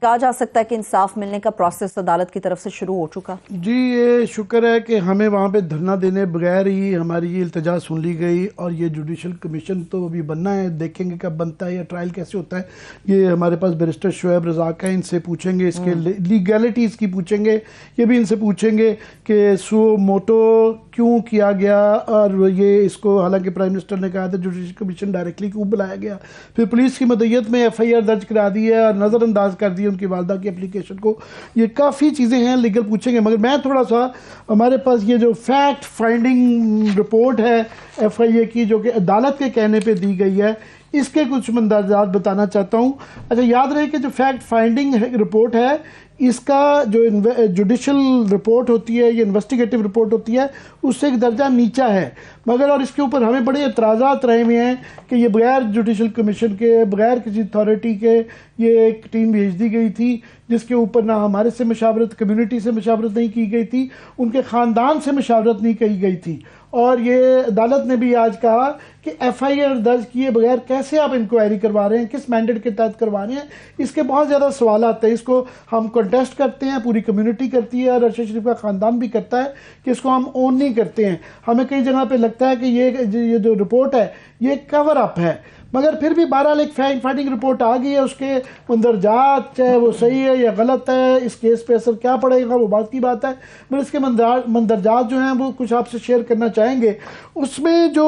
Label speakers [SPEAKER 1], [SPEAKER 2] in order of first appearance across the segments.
[SPEAKER 1] کہا جا سکتا ہے کہ انصاف ملنے کا پروسیس عدالت کی طرف سے شروع ہو چکا؟
[SPEAKER 2] جی یہ شکر ہے کہ ہمیں وہاں پہ دھرنا دینے بغیر ہی ہماری یہ التجا سن لی گئی، اور یہ جوڈیشل کمیشن تو ابھی بننا ہے، دیکھیں گے کب بنتا ہے یا ٹرائل کیسے ہوتا ہے۔ یہ ہمارے پاس بیرسٹر شعیب رزاق ہیں، ان سے پوچھیں گے اس کے لیگیلٹیز کی پوچھیں گے، یہ بھی ان سے پوچھیں گے کہ سو موٹو کیوں کیا گیا، اور یہ اس کو حالانکہ پرائم منسٹر نے کہا تھا جوڈیشل کمیشن ڈائریکٹلی کیوں بلایا گیا، پھر پولیس کی مدعیت میں ایف آئی آر درج کرا دی ہے اور نظر انداز کر دی ان کی والدہ کی اپلیکیشن کو۔ یہ کافی چیزیں ہیں لیگل پوچھیں گے، مگر میں تھوڑا سا ہمارے پاس یہ جو فیکٹ فائنڈنگ رپورٹ ہے ایف آئی اے کی جو کہ عدالت کے کہنے پہ دی گئی ہے، اس کے کچھ مندرجات بتانا چاہتا ہوں۔ اچھا یاد رہے کہ جو فیکٹ فائنڈنگ رپورٹ ہے اس کا جو جوڈیشل رپورٹ ہوتی ہے یا انویسٹیگیٹو رپورٹ ہوتی ہے اس سے ایک درجہ نیچا ہے، مگر اور اس کے اوپر ہمیں بڑے اعتراضات رہے ہوئے ہیں کہ یہ بغیر جوڈیشل کمیشن کے، بغیر کسی اتھارٹی کے یہ ایک ٹیم بھیج دی گئی تھی جس کے اوپر نہ ہمارے سے مشاورت، کمیونٹی سے مشاورت نہیں کی گئی تھی، ان کے خاندان سے مشاورت نہیں کی گئی تھی، اور یہ عدالت نے بھی آج کہا کہ ایف آئی آر درج کیے بغیر کیسے آپ انکوائری کروا رہے ہیں، کس مینڈیٹ کے تحت کروا رہے ہیں۔ اس کے بہت زیادہ سوالات ہیں، اس کو ہم کنٹیسٹ کرتے ہیں، پوری کمیونٹی کرتی ہے اور ارشد شریف کا خاندان بھی کرتا ہے کہ اس کو ہم اون نہیں کرتے ہیں۔ ہمیں کئی جگہ پہ لگتا ہے کہ یہ جو رپورٹ ہے یہ کور اپ ہے، مگر پھر بھی بہرحال ایک فائنڈنگ رپورٹ آ گئی ہے، اس کے مندرجات چاہے وہ صحیح ہے یا غلط ہے، اس کیس پہ اثر کیا پڑے گا وہ بات کی بات ہے، مگر اس کے مندرجات جو ہیں وہ کچھ آپ سے شیئر کرنا چاہیں گے۔ اس میں جو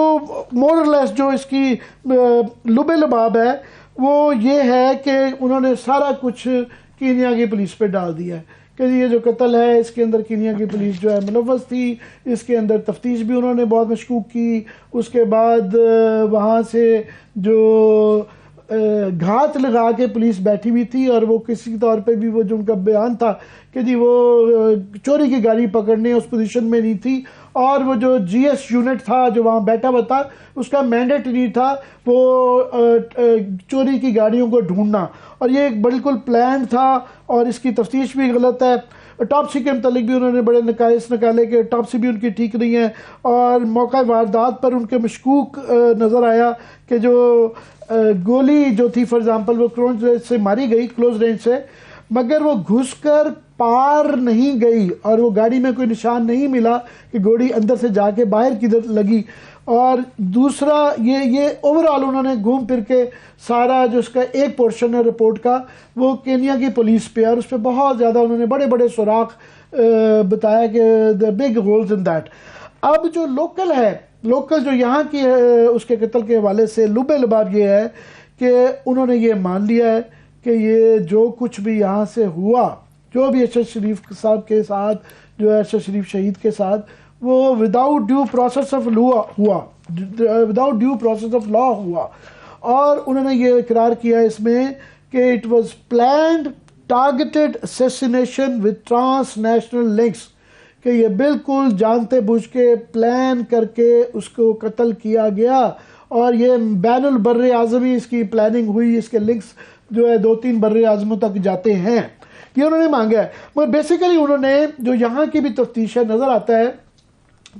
[SPEAKER 2] مور اور لیس جو اس کی لب لباب ہے وہ یہ ہے کہ انہوں نے سارا کچھ کینیا کی پولیس پہ ڈال دیا ہے کہ یہ جو قتل ہے اس کے اندر کینیا کی پولیس جو ہے ملوث تھی، اس کے اندر تفتیش بھی انہوں نے بہت مشکوک کی، اس کے بعد وہاں سے جو گھات لگا کے پولیس بیٹھی ہوئی تھی، اور وہ کسی طور پہ بھی وہ جو ان کا بیان تھا کہ جی وہ چوری کی گاڑی پکڑنے اس پوزیشن میں نہیں تھی، اور وہ جو جی ایس یونٹ تھا جو وہاں بیٹھا ہوا تھا اس کا مینڈیٹ نہیں تھا وہ چوری کی گاڑیوں کو ڈھونڈنا، اور یہ ایک بالکل پلان تھا، اور اس کی تفتیش بھی غلط ہے۔ ٹاپسی کے متعلق بھی انہوں نے بڑے نقائص نکالے کہ ٹاپسی بھی ان کی ٹھیک نہیں ہے، اور موقع واردات پر ان کے مشکوک نظر آیا کہ جو گولی جو تھی فار ایگزامپل وہ کلوز رینج سے ماری گئی، کلوز رینج سے، مگر وہ گھس کر پار نہیں گئی، اور وہ گاڑی میں کوئی نشان نہیں ملا کہ گولی اندر سے جا کے باہر کدھر لگی۔ اور دوسرا یہ اوورآل انہوں نے گھوم پھر کے سارا جو اس کا ایک پورشن ہے رپورٹ کا وہ کینیا کی پولیس پہ، اور اس پہ بہت زیادہ انہوں نے بڑے بڑے سوراخ بتایا کہ the big holes in that۔ اب جو لوکل ہے، لوکل جو یہاں کی اس کے قتل کے حوالے سے لب لباب یہ ہے کہ انہوں نے یہ مان لیا ہے کہ یہ جو کچھ بھی یہاں سے ہوا، جو بھی ارشد شریف صاحب کے ساتھ، جو ارشد شریف شہید کے ساتھ، وہ without due process of law ہوا، without due process of law ہوا، اور انہوں نے یہ اقرار کیا اس میں کہ it was planned targeted assassination with transnational links, کہ یہ بالکل جانتے بوجھ کے پلان کر کے اس کو قتل کیا گیا، اور یہ بین البر اعظمی اس کی پلاننگ ہوئی، اس کے لنکس جو ہے 2-3 بر اعظموں تک جاتے ہیں، یہ انہوں نے مانگا ہے۔ مگر بیسیکلی انہوں نے جو یہاں کی بھی تفتیش ہے نظر آتا ہے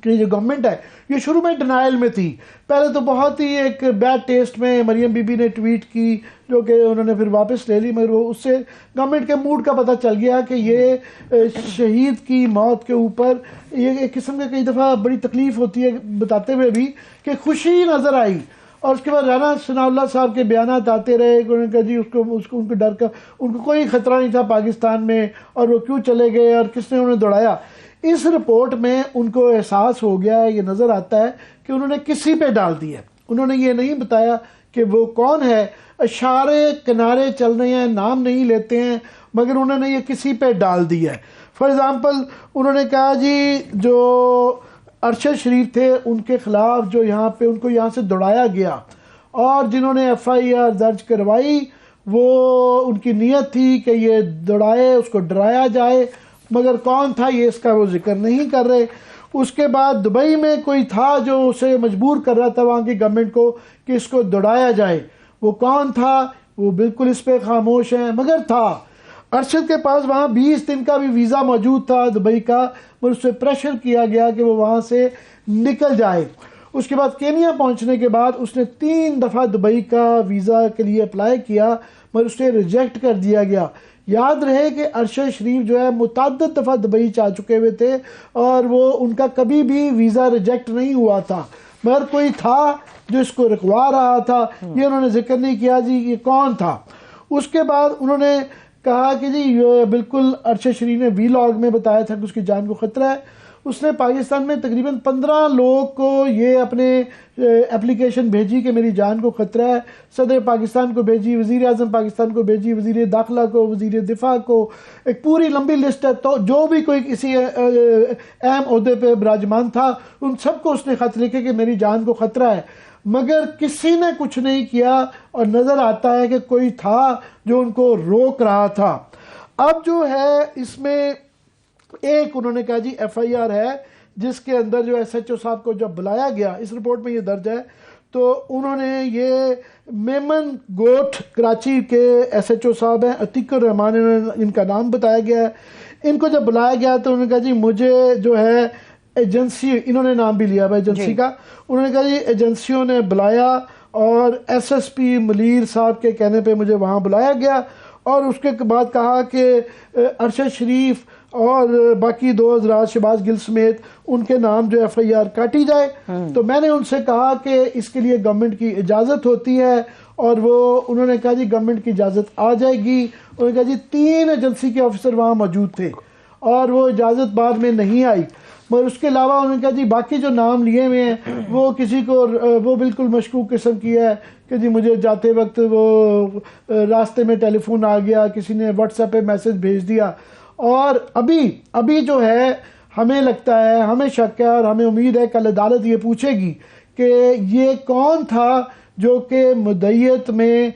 [SPEAKER 2] کہ جو گورنمنٹ ہے یہ شروع میں ڈینائل میں تھی، پہلے تو بہت ہی ایک بیڈ ٹیسٹ میں مریم بی بی نے ٹویٹ کی جو کہ انہوں نے پھر واپس لے لی، مگر وہ اس سے گورنمنٹ کے موڈ کا پتہ چل گیا کہ یہ شہید کی موت کے اوپر یہ ایک قسم کے کئی دفعہ بڑی تکلیف ہوتی ہے بتاتے ہوئے بھی کہ خوشی نظر آئی، اور اس کے بعد رانا ثناء اللہ صاحب کے بیانات آتے رہے کہ انہوں نے کہا جی ان کو ڈر کا، ان کو کوئی خطرہ نہیں تھا پاکستان میں، اور وہ کیوں چلے گئے اور کس نے انہیں دوڑایا۔ اس رپورٹ میں ان کو احساس ہو گیا ہے، یہ نظر آتا ہے کہ انہوں نے کسی پہ ڈال دیا، انہوں نے یہ نہیں بتایا کہ وہ کون ہے، اشارے کنارے چل رہے ہیں، نام نہیں لیتے ہیں، مگر انہوں نے یہ کسی پہ ڈال دیا ہے۔ فار ایگزامپل انہوں نے کہا جی جو ارشد شریف تھے ان کے خلاف جو یہاں پہ ان کو یہاں سے دوڑایا گیا، اور جنہوں نے ایف آئی آر درج کروائی وہ ان کی نیت تھی کہ یہ دوڑائے، اس کو ڈرایا جائے، مگر کون تھا یہ اس کا وہ ذکر نہیں کر رہے۔ اس کے بعد دبئی میں کوئی تھا جو اسے مجبور کر رہا تھا وہاں کی گورنمنٹ کو کہ اس کو دوڑایا جائے، وہ کون تھا وہ بالکل اس پہ خاموش ہیں، مگر تھا۔ ارشد کے پاس وہاں 20 دن کا بھی ویزا موجود تھا دبئی کا، مگر اس سے پریشر کیا گیا کہ وہ وہاں سے نکل جائے۔ اس کے بعد کینیا پہنچنے کے بعد اس نے 3 دفعہ دبئی کا ویزا کے لیے اپلائی کیا، مگر اسے ریجیکٹ کر دیا گیا۔ یاد رہے کہ ارشد شریف جو ہے متعدد دفعہ دبئی جا چکے ہوئے تھے اور وہ ان کا کبھی بھی ویزا ریجیکٹ نہیں ہوا تھا، مگر کوئی تھا جو اس کو رکوا رہا تھا، یہ انہوں نے ذکر نہیں کیا جی یہ کون تھا۔ اس کے بعد انہوں نے کہا کہ جی بالکل ارشد شریف نے وی لاگ میں بتایا تھا کہ اس کی جان کو خطرہ ہے۔ اس نے پاکستان میں تقریباً 15 لوگ کو یہ اپنے اپلیکیشن بھیجی کہ میری جان کو خطرہ ہے، صدر پاکستان کو بھیجی، وزیر اعظم پاکستان کو بھیجی، وزیر داخلہ کو، وزیر دفاع کو، ایک پوری لمبی لسٹ ہے، تو جو بھی کوئی کسی اہم عہدے پہ براجمان تھا ان سب کو اس نے خط لکھے کہ میری جان کو خطرہ ہے، مگر کسی نے کچھ نہیں کیا اور نظر آتا ہے کہ کوئی تھا جو ان کو روک رہا تھا۔ اب جو ہے اس میں ایک انہوں نے کہا جی ایف آئی آر ہے جس کے اندر جو ایس ایچ او صاحب کو جب بلایا گیا، اس رپورٹ میں یہ درج ہے، تو انہوں نے یہ میمن گوٹھ کراچی کے ایس ایچ او صاحب ہیں، عتیق الرحمان ان کا نام بتایا گیا ہے۔ ان کو جب بلایا گیا تو انہوں نے کہا جی مجھے جو ہے ایجنسی، انہوں نے نام بھی لیا ہوا ایجنسی کا، انہوں نے کہا جی ایجنسیوں نے بلایا اور ایس ایس پی ملیر صاحب کے کہنے پہ مجھے وہاں بلایا گیا، اور اس کے بعد کہا کہ ارشد شریف اور باقی 2 حضرات شہباز گل سمیت ان کے نام جو ایف آئی آر کاٹی جائے۔ تو میں نے ان سے کہا کہ اس کے لیے گورنمنٹ کی اجازت ہوتی ہے، اور وہ انہوں نے کہا جی گورنمنٹ کی اجازت آ جائے گی۔ انہوں نے کہا جی 3 ایجنسی کے آفیسر وہاں موجود تھے اور وہ اجازت بعد میں نہیں آئی، مگر اس کے علاوہ انہوں نے کہا جی باقی جو نام لیے ہوئے ہیں وہ کسی کو وہ بالکل مشکوک قسم کی ہے کہ جی مجھے جاتے وقت وہ راستے میں ٹیلی فون آ گیا، کسی نے واٹس ایپ پہ میسج بھیج دیا، اور ابھی جو ہے ہمیں لگتا ہے، ہمیں شک ہے اور ہمیں امید ہے کل عدالت یہ پوچھے گی کہ یہ کون تھا جو کہ مدعیت میں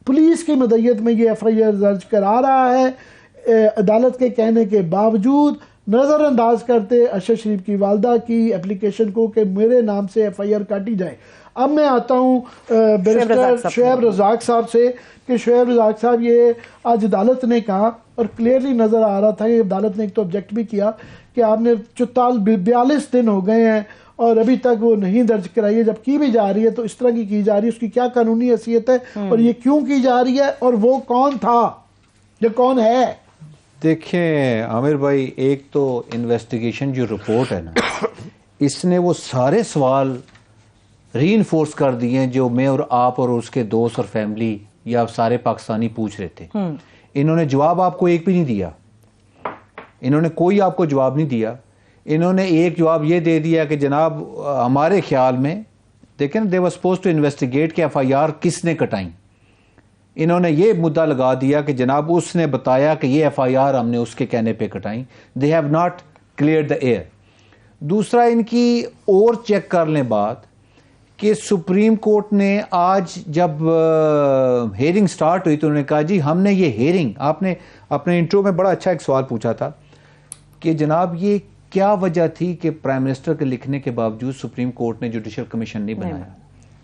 [SPEAKER 2] پولیس کی مدعیت میں یہ ایف آئی آر درج کرا رہا ہے، عدالت کے کہنے کے باوجود نظر انداز کرتے ارشد شریف کی والدہ کی اپلیکیشن کو کہ میرے نام سے ایف آئی آر کاٹی جائے۔ اب میں آتا ہوں بیرسٹر شعیب رزاق صاحب سے کہ شعیب رزاق صاحب یہ آج عدالت نے کہا اور کلیئرلی نظر آ رہا تھا کہ عدالت نے ایک تو آبجیکٹ بھی کیا کہ آپ نے 42 دن ہو گئے ہیں اور ابھی تک وہ نہیں درج کرائی ہے، جب کی بھی جا رہی ہے تو اس طرح کی جا رہی ہے، اس کی کیا قانونی حیثیت ہے اور یہ کیوں کی جا رہی ہے، اور وہ کون تھا یا کون ہے؟
[SPEAKER 3] دیکھیں عامر بھائی، ایک تو انویسٹیگیشن جو رپورٹ ہے نا، اس نے وہ سارے سوال ری انفورس کر دیے ہیں جو میں اور آپ اور اس کے دوست اور فیملی یا سارے پاکستانی پوچھ رہے تھے۔ انہوں نے جواب آپ کو ایک بھی نہیں دیا، انہوں نے کوئی آپ کو جواب نہیں دیا۔ انہوں نے ایک جواب یہ دے دیا کہ جناب ہمارے خیال میں، دیکھیں دے ور سپوز ٹو انویسٹیگیٹ کہ ایف آئی آر کس نے کٹائیں، انہوں نے یہ مدعا لگا دیا کہ جناب اس نے بتایا کہ یہ ایف آئی آر ہم نے اس کے کہنے پہ کٹائیں۔ They have not clear the air. دوسرا ان کی اور چیک کر لیں بات کہ سپریم کورٹ نے آج جب ہیئرنگ سٹارٹ ہوئی تو انہوں نے کہا جی ہم نے یہ ہیئرنگ، آپ نے اپنے انٹرو میں بڑا اچھا ایک سوال پوچھا تھا کہ جناب یہ کیا وجہ تھی کہ پرائم منسٹر کے لکھنے کے باوجود سپریم کورٹ نے جوڈیشل کمیشن نہیں بنایا۔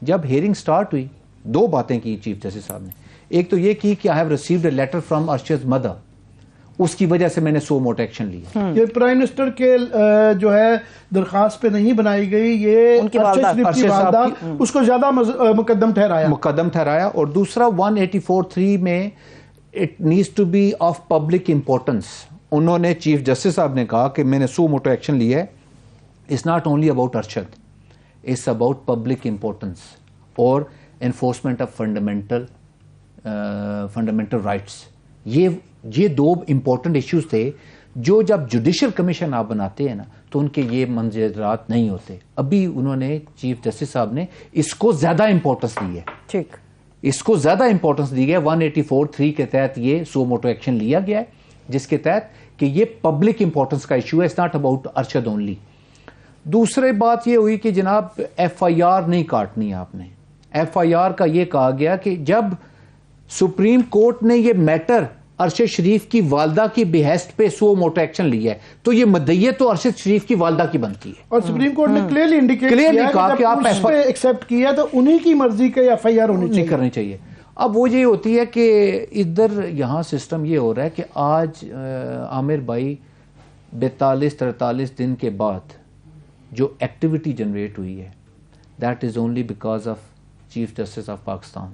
[SPEAKER 3] جب ہیئرنگ سٹارٹ ہوئی 2 باتیں کی چیف جسٹس صاحب نے، ایک تو یہ کی کہ I have received a letter from Arshad's mother, اس کی وجہ سے میں نے سو موٹو ایکشن لیا۔
[SPEAKER 2] یہ پرائم منسٹر کے جو ہے درخواست پہ نہیں بنائی گئی، یہ ارشد شریف کی والدہ اس کو زیادہ مقدم
[SPEAKER 3] ٹھہرایا۔ اور دوسرا 184(3) میں it needs to be of public importance. انہوں نے چیف جسٹس صاحب نے کہا کہ میں نے سو موٹو ایکشن لیا ہے، it's not only about Arshad, it's about public importance اور انفورسمنٹ آف فنڈامنٹل رائٹس۔ یہ 2 امپورٹنٹ ایشوز تھے جو جب جوڈیشل کمیشن آپ بناتے ہیں نا تو ان کے یہ منظرات نہیں ہوتے۔ ابھی انہوں نے چیف جسٹس صاحب نے اس کو زیادہ امپورٹنس دی ہے،
[SPEAKER 1] ٹھیک،
[SPEAKER 3] اس کو زیادہ امپورٹنس دی گئی ہے۔ 184(3) کے تحت یہ سو موٹو ایکشن لیا گیا ہے، جس کے تحت کہ یہ پبلک امپورٹنس کا ایشو ہے، it's not about Arshad only. دوسری بات یہ ہوئی کہ جناب ایف آئی آر نہیں کاٹنی آپ نے۔ ایف آئی آر کا یہ کہا گیا کہ جب سپریم کورٹ نے یہ میٹر ارشد شریف کی والدہ کی بہیسٹ پہ سو موٹو ایکشن لیا ہے تو یہ مدعیت تو ارشد شریف کی والدہ کی بنتی ہے،
[SPEAKER 2] اور سپریم کورٹ نے کلیئرلی انڈیکیٹ کیا کہ آپ اس پہ ایکسپٹ کیا تو انہی کی مرضی کا ایف آئی آر ہونی
[SPEAKER 3] کرنی چاہیے۔ اب وہ یہ ہوتی ہے کہ ادھر یہاں سسٹم یہ ہو رہا ہے کہ آج عامر بھائی 42-43 دن کے بعد جو ایکٹیویٹی جنریٹ ہوئی ہے، that is only because of chief justice of Pakistan.